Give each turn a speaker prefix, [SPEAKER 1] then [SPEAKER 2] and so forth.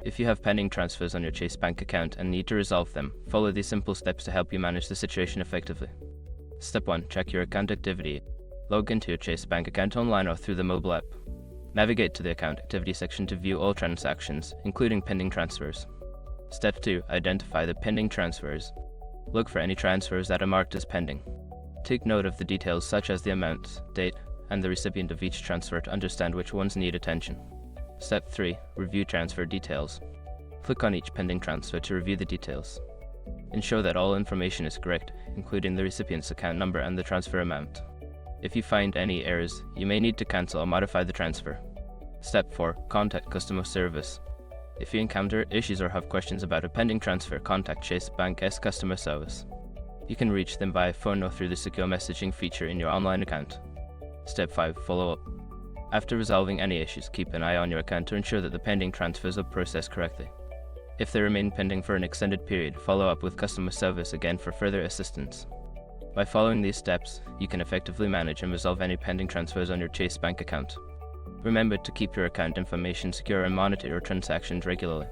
[SPEAKER 1] If you have pending transfers on your Chase Bank account and need to resolve them, follow these simple steps to help you manage the situation effectively. Step 1. Check your account activity. Log into your Chase Bank account online or through the mobile app. Navigate to the account activity section to view all transactions, including pending transfers. Step 2. Identify the pending transfers. Look for any transfers that are marked as pending. Take note of the details such as the amount, date, and the recipient of each transfer to understand which ones need attention. Step 3. Review transfer details. Click on each pending transfer to review the details. Ensure that all information is correct, including the recipient's account number and the transfer amount. If you find any errors, you may need to cancel or modify the transfer. Step 4. Contact customer service. If you encounter issues or have questions about a pending transfer, contact Chase Bank's customer service. You can reach them via phone or through the secure messaging feature in your online account. Step 5. Follow up. After resolving any issues, keep an eye on your account to ensure that the pending transfers are processed correctly. If they remain pending for an extended period, follow up with customer service again for further assistance. By following these steps, you can effectively manage and resolve any pending transfers on your Chase Bank account. Remember to keep your account information secure and monitor your transactions regularly.